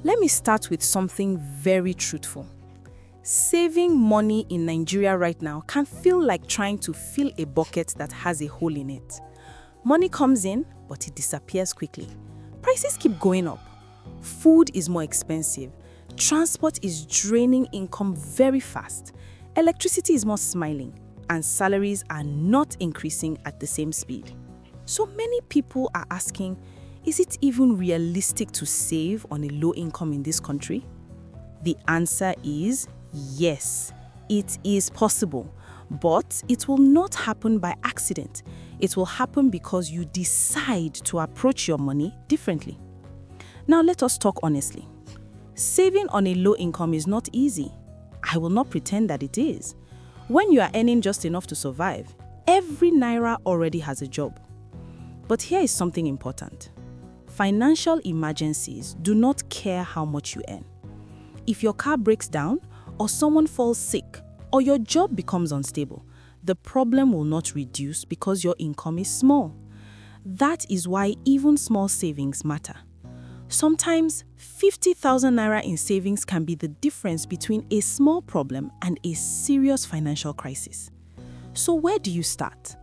Let me start with something very truthful. Saving money in Nigeria right now can feel like trying to fill a bucket that has a hole in it. Money comes in, but it disappears quickly. Prices keep going up. Food is more expensive. Transport is draining income very fast. Electricity is more smiling, and salaries are not increasing at the same speed. So many people are asking, is it even realistic to save on a low income in this country? The answer is yes, it is possible, but it will not happen by accident. It will happen because you decide to approach your money differently. Now let us talk honestly. Saving on a low income is not easy. I will not pretend that it is. When you are earning just enough to survive, every Naira already has a job. But here is something important. Financial emergencies do not care how much you earn. If your car breaks down, or someone falls sick, or your job becomes unstable, the problem will not reduce because your income is small. That is why even small savings matter. Sometimes 50,000 Naira in savings can be the difference between a small problem and a serious financial crisis. So where do you start?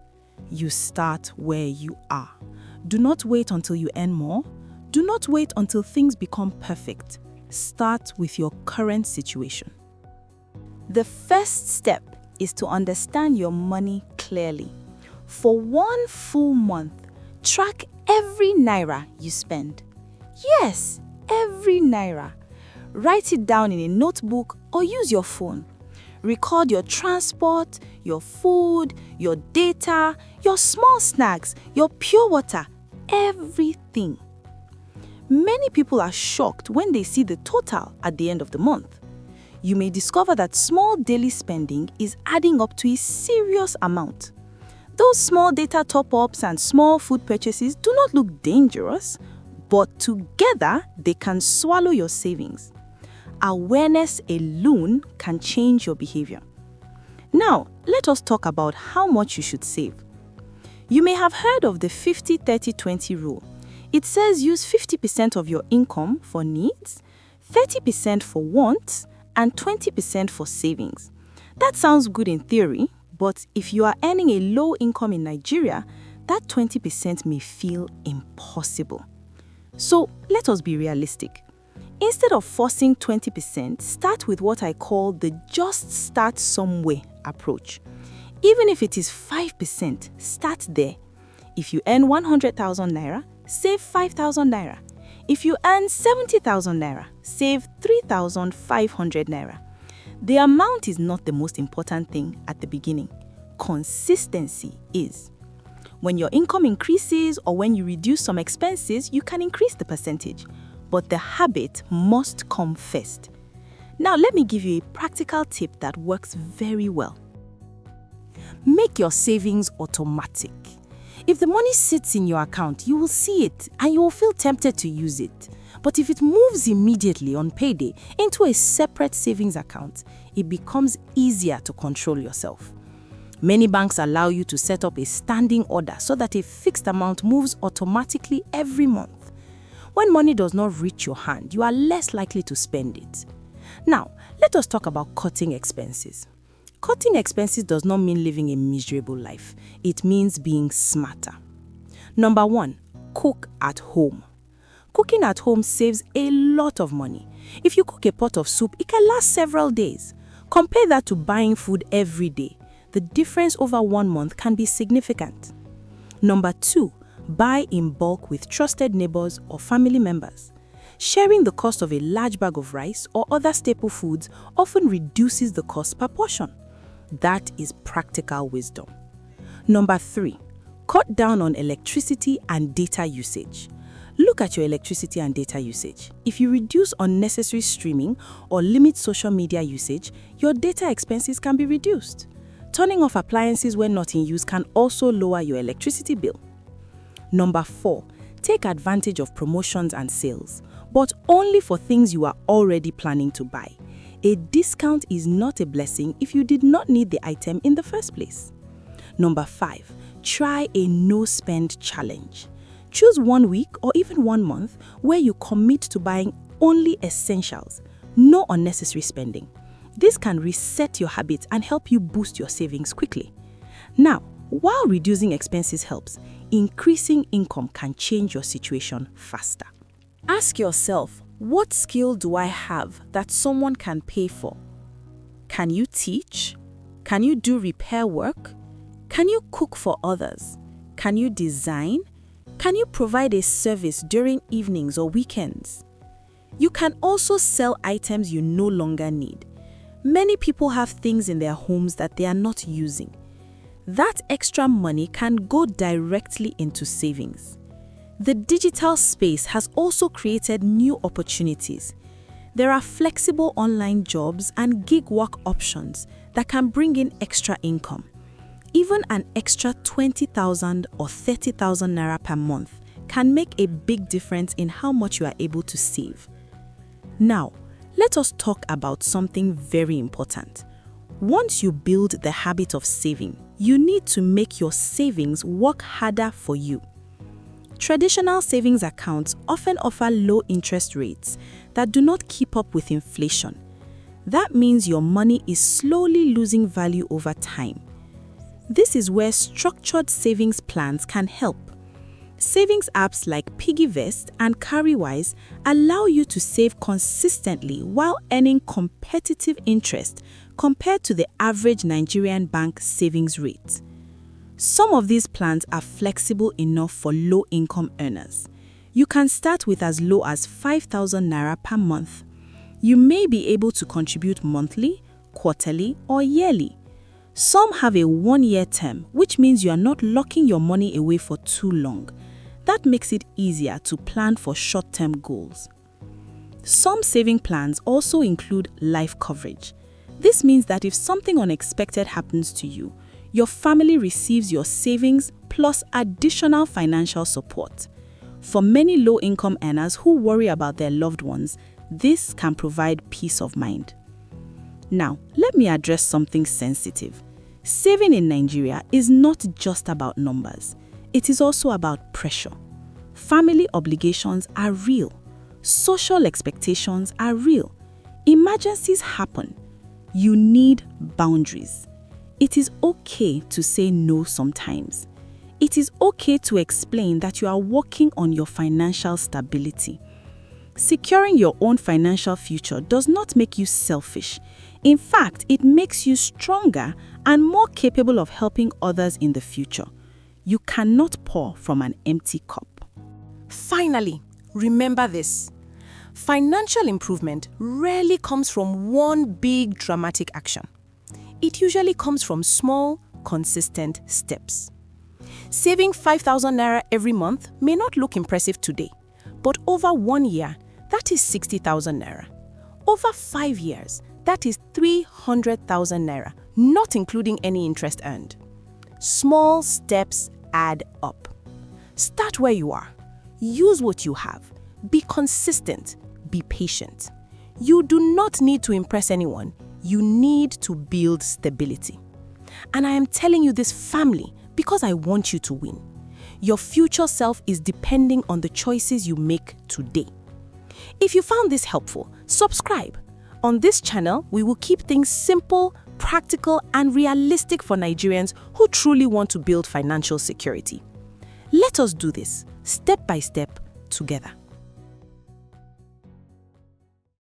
You start where you are. Do not wait until you earn more. Do not wait until things become perfect. Start with your current situation. The first step is to understand your money clearly. For one full month, track every Naira you spend. Yes, every Naira. Write it down in a notebook or use your phone. Record your transport, your food, your data, your small snacks, your pure water, everything. Many people are shocked when they see the total at the end of the month. You may discover that small daily spending is adding up to a serious amount. Those small data top-ups and small food purchases do not look dangerous, but together they can swallow your savings. Awareness alone can change your behavior. Now, let us talk about how much you should save. You may have heard of the 50-30-20 rule. It says use 50% of your income for needs, 30% for wants, and 20% for savings. That sounds good in theory, but if you are earning a low income in Nigeria, that 20% may feel impossible. So let us be realistic. Instead of forcing 20%, start with what I call the just start somewhere approach. Even if it is 5%, start there. If you earn 100,000 Naira, save 5,000 Naira. If you earn 70,000 Naira, save 3,500 Naira. The amount is not the most important thing at the beginning. Consistency is. When your income increases or when you reduce some expenses, you can increase the percentage. But the habit must come first. Now let me give you a practical tip that works very well. Make your savings automatic. If the money sits in your account, you will see it and you will feel tempted to use it. But if it moves immediately on payday into a separate savings account, it becomes easier to control yourself. Many banks allow you to set up a standing order so that a fixed amount moves automatically every month. When money does not reach your hand, you are less likely to spend it. Now, let us talk about cutting expenses. Cutting expenses does not mean living a miserable life. It means being smarter. Number 1, cook at home. Cooking at home saves a lot of money. If you cook a pot of soup, it can last several days. Compare that to buying food every day. The difference over 1 month can be significant. Number 2, buy in bulk with trusted neighbors or family members. Sharing the cost of a large bag of rice or other staple foods often reduces the cost per portion. That is practical wisdom. Number 3, cut down on electricity and data usage. Look at your electricity and data usage. If you reduce unnecessary streaming or limit social media usage, your data expenses can be reduced. Turning off appliances when not in use can also lower your electricity bill. Number 4, take advantage of promotions and sales, but only for things you are already planning to buy. A discount is not a blessing if you did not need the item in the first place. Number 5, try a no-spend challenge. Choose 1 week or even 1 month where you commit to buying only essentials, no unnecessary spending. This can reset your habits and help you boost your savings quickly. Now, while reducing expenses helps, increasing income can change your situation faster. Ask yourself, what skill do I have that someone can pay for? Can you teach? Can you do repair work? Can you cook for others? Can you design? Can you provide a service during evenings or weekends? You can also sell items you no longer need. Many people have things in their homes that they are not using. That extra money can go directly into savings. The digital space has also created new opportunities. There are flexible online jobs and gig work options that can bring in extra income. Even an extra 20,000 or 30,000 naira per month can make a big difference in how much you are able to save. Now, let us talk about something very important. Once you build the habit of saving, you need to make your savings work harder for you. Traditional savings accounts often offer low interest rates that do not keep up with inflation. That means your money is slowly losing value over time. This is where structured savings plans can help. Savings apps like PiggyVest and CarryWise allow you to save consistently while earning competitive interest compared to the average Nigerian bank savings rate. Some of these plans are flexible enough for low-income earners. You can start with as low as 5,000 naira per month. You may be able to contribute monthly, quarterly, or yearly. Some have a one-year term, which means you are not locking your money away for too long. That makes it easier to plan for short-term goals. Some saving plans also include life coverage. This means that if something unexpected happens to you, your family receives your savings plus additional financial support. For many low-income earners who worry about their loved ones, this can provide peace of mind. Now, let me address something sensitive. Saving in Nigeria is not just about numbers. It is also about pressure. Family obligations are real. Social expectations are real. Emergencies happen. You need boundaries. It is okay to say no sometimes. It is okay to explain that you are working on your financial stability. Securing your own financial future does not make you selfish. In fact, it makes you stronger and more capable of helping others in the future. You cannot pour from an empty cup. Finally, remember this. Financial improvement rarely comes from one big dramatic action. It usually comes from small, consistent steps. Saving 5,000 naira every month may not look impressive today, but over 1 year, that is 60,000 naira. Over 5 years, that is 300,000 naira, not including any interest earned. Small steps add up. Start where you are. Use what you have. Be consistent. Be patient. You do not need to impress anyone. You need to build stability. And I am telling you this firmly because I want you to win. Your future self is depending on the choices you make today. If you found this helpful, subscribe. On this channel, we will keep things simple, practical, and realistic for Nigerians who truly want to build financial security. Let us do this step by step together.